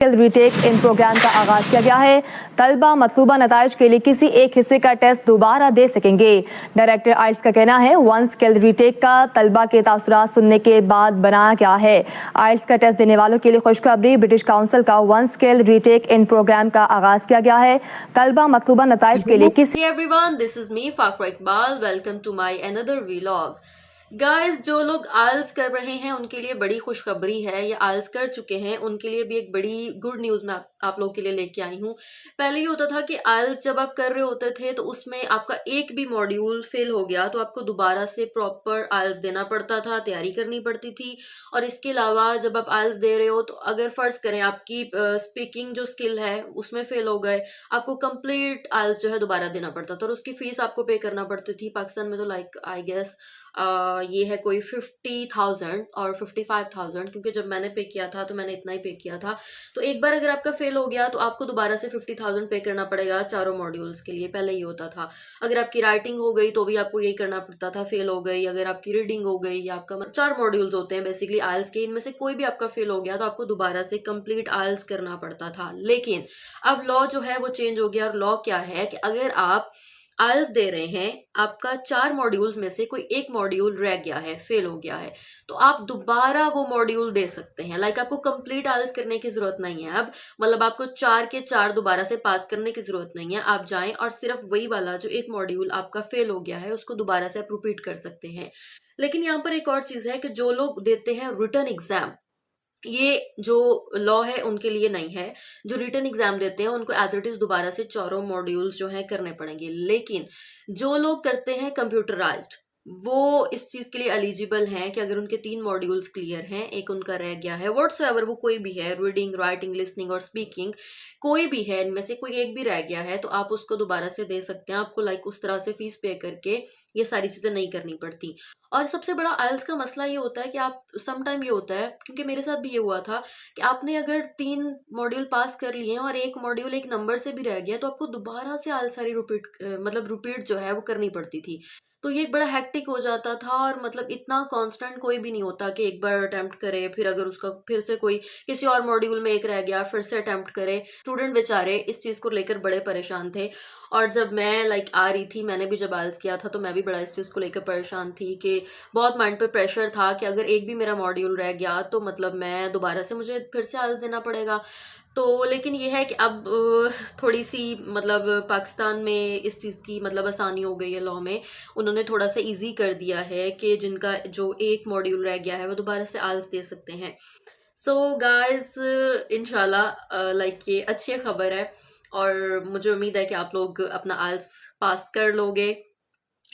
Retake इन programme का आगाज किया गया है। तलबा मतलूबा नताइज के लिए किसी एक हिस्से का टेस्ट दोबारा दे सकेंगे। डायरेक्टर आइल्स का कहना है वन स्किल रीटेक का तलबा के तासुरात सुनने के बाद बनाया गया है। आइल्स का टेस्ट देने वालों के लिए खुशखबरी, ब्रिटिश काउंसिल का वन स्किल रीटेक इन प्रोग्राम का आगाज किया गया है। तलबा मतलूबा नताइज के लिए किसी everyone, this is me Fakhra Iqbal. Welcome to my another vlog. Guys, जो लोग आइल्स कर रहे हैं उनके लिए बड़ी खुशखबरी है, या आइल्स कर चुके हैं उनके लिए भी एक बड़ी गुड न्यूज़ मैं आप लोगों के लिए लेके आई हूँ। पहले ये होता था कि आइल्स जब आप कर रहे होते थे तो उसमें आपका एक भी मॉड्यूल फेल हो गया तो आपको दोबारा से प्रॉपर आइल्स देना पड़ता था, तैयारी करनी पड़ती थी। और इसके अलावा जब आप आइल्स दे रहे हो तो अगर फर्ज करें आपकी स्पीकिंग जो स्किल है उसमें फेल हो गए, आपको कंप्लीट आइल्स जो है दोबारा देना पड़ता था और उसकी फीस आपको पे करना पड़ती थी। पाकिस्तान में तो लाइक आई गेस ये है कोई 50,000 और 55,000, क्योंकि जब मैंने पे किया था तो मैंने इतना ही पे किया था। तो एक बार अगर आपका फेल हो गया तो आपको दोबारा से 50,000 पे करना पड़ेगा चारों मॉड्यूल्स के लिए। पहले ये होता था। अगर आपकी राइटिंग हो गई तो भी आपको यही करना पड़ता था, फेल हो गई। अगर आपकी रीडिंग हो गई या आपका 4 मॉड्यूल्स होते हैं बेसिकली आइल्स के, इनमें से कोई भी आपका फेल हो गया तो आपको दोबारा से कंप्लीट आइल्स करना पड़ता था। लेकिन अब लॉ जो है वो चेंज हो गया। और लॉ क्या है कि अगर आप आइल्स दे रहे हैं, आपका 4 मॉड्यूल्स में से कोई एक मॉड्यूल रह गया है, फेल हो गया है, तो आप दोबारा वो मॉड्यूल दे सकते हैं। लाइक आपको कंप्लीट आइल्स करने की जरूरत नहीं है अब। मतलब आपको 4 के 4 दोबारा से पास करने की जरूरत नहीं है। आप जाएं और सिर्फ वही वाला जो एक मॉड्यूल आपका फेल हो गया है उसको दोबारा से आप रिपीट कर सकते हैं। लेकिन यहाँ पर एक और चीज है कि जो लोग देते हैं रिटन एग्जाम, ये जो लॉ है उनके लिए नहीं है। जो रिटन एग्जाम देते हैं उनको एज इट इज दोबारा से चारों मॉड्यूल्स जो है करने पड़ेंगे। लेकिन जो लोग करते हैं कंप्यूटराइज्ड, वो इस चीज के लिए एलिजिबल हैं कि अगर उनके 3 मॉड्यूल्स क्लियर हैं, एक उनका रह गया है, व्हाट्सएवर वो कोई भी है, रीडिंग, राइटिंग, लिसनिंग और स्पीकिंग, कोई भी है इनमें से कोई एक भी रह गया है, तो आप उसको दोबारा से दे सकते हैं। आपको लाइक उस तरह से फीस पे करके ये सारी चीजें नहीं करनी पड़ती। और सबसे बड़ा आइल्स का मसला ये होता है कि आप सम टाइम ये होता है, क्योंकि मेरे साथ भी ये हुआ था कि आपने अगर 3 मॉड्यूल पास कर लिए हैं और एक मॉड्यूल एक नंबर से भी रह गया तो आपको दोबारा से आइल्स सारी रिपीट जो है वो करनी पड़ती थी। तो ये एक बड़ा हेक्टिक हो जाता था। और मतलब इतना कांस्टेंट कोई भी नहीं होता कि एक बार अटेम्प्ट करे, फिर अगर उसका फिर से कोई किसी और मॉड्यूल में एक रह गया फिर से अटेम्प्ट करे। स्टूडेंट बेचारे इस चीज को लेकर बड़े परेशान थे। और जब मैं लाइक आ रही थी, मैंने भी जब आइल्स किया था तो मैं भी बड़ा इस चीज़ को लेकर परेशान थी कि बहुत माइंड पे प्रेशर था कि अगर एक भी मेरा मॉड्यूल रह गया तो मतलब मैं दोबारा से मुझे फिर से आइल्स देना पड़ेगा। तो लेकिन ये है कि अब थोड़ी सी मतलब पाकिस्तान में इस चीज़ की मतलब आसानी हो गई है लॉ में। उन्होंने थोड़ा सा इजी कर दिया है कि जिनका जो एक मॉड्यूल रह गया है वो दोबारा से आइल्स दे सकते हैं। सो गाइस, इंशाल्लाह लाइक ये अच्छी खबर है और मुझे उम्मीद है कि आप लोग अपना आइल्स पास कर लोगे।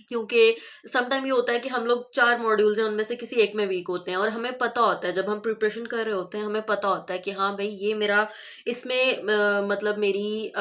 क्योंकि समटाइम ये होता है कि हम लोग 4 मॉड्यूल्स हैं उनमें से किसी एक में वीक होते हैं और हमें पता होता है, जब हम प्रिपरेशन कर रहे होते हैं हमें पता होता है कि हाँ भाई ये मेरा इसमें मतलब मेरी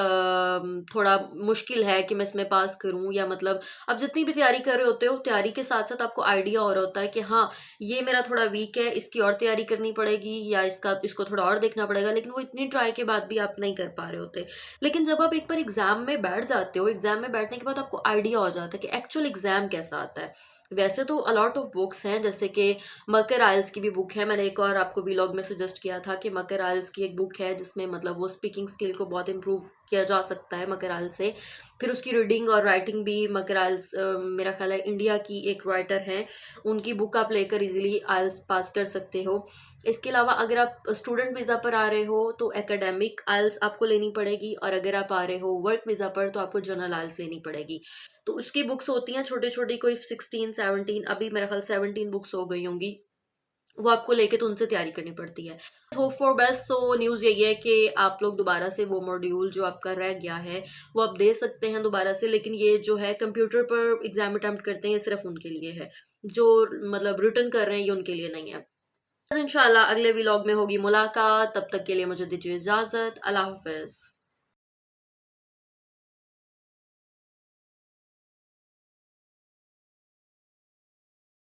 थोड़ा मुश्किल है कि मैं इसमें पास करूं। या मतलब आप जितनी भी तैयारी कर रहे होते हो, तैयारी के साथ साथ आपको आइडिया हो रहा होता है कि हाँ ये मेरा थोड़ा वीक है, इसकी और तैयारी करनी पड़ेगी या इसको थोड़ा और देखना पड़ेगा। लेकिन वो इतनी ट्राई के बाद भी आप नहीं कर पा रहे होते। लेकिन जब आप एक बार एग्जाम में बैठ जाते हो, एग्जाम में बैठने के बाद आपको आइडिया हो जाता है कि एक्चुअल एग्जाम कैसा आता है। वैसे तो अलॉट ऑफ बुक्स हैं, जैसे कि मकर आइल्स की भी बुक है। मैंने एक और आपको व्लॉग में सजेस्ट किया था कि मकर आइल्स की एक बुक है जिसमें मतलब वो स्पीकिंग स्किल को बहुत इंप्रूव किया जा सकता है मकर आइल्स से। फिर उसकी रीडिंग और राइटिंग भी मकर आइल्स मेरा ख्याल है इंडिया की एक राइटर हैं, उनकी बुक आप लेकर इजीली आइल्स पास कर सकते हो। इसके अलावा अगर आप स्टूडेंट वीज़ा पर आ रहे हो तो एकेडमिक आइल्स आपको लेनी पड़ेगी, और अगर आप आ रहे हो वर्क वीज़ा पर तो आपको जनरल आइल्स लेनी पड़ेगी। तो उसकी बुक्स होती हैं छोटी छोटी, कोई 16-17, अभी मेरा ख्याल 17 बुक्स हो गई होंगी। वो आपको लेके तो उनसे तैयारी करनी पड़ती है। Hope for best. So news यही है कि आप लोग दोबारा से वो मॉड्यूल जो आपका रह गया है वो आप दे सकते हैं दोबारा से। लेकिन ये जो है कंप्यूटर पर एग्जाम अटेम्प्ट करते हैं ये सिर्फ उनके लिए है, जो मतलब रिटर्न कर रहे हैं ये उनके लिए नहीं है। इंशाल्लाह अगले व्लॉग में होगी मुलाकात, तब तक के लिए मुझे दीजिए इजाजत। अल्लाह हाफिज।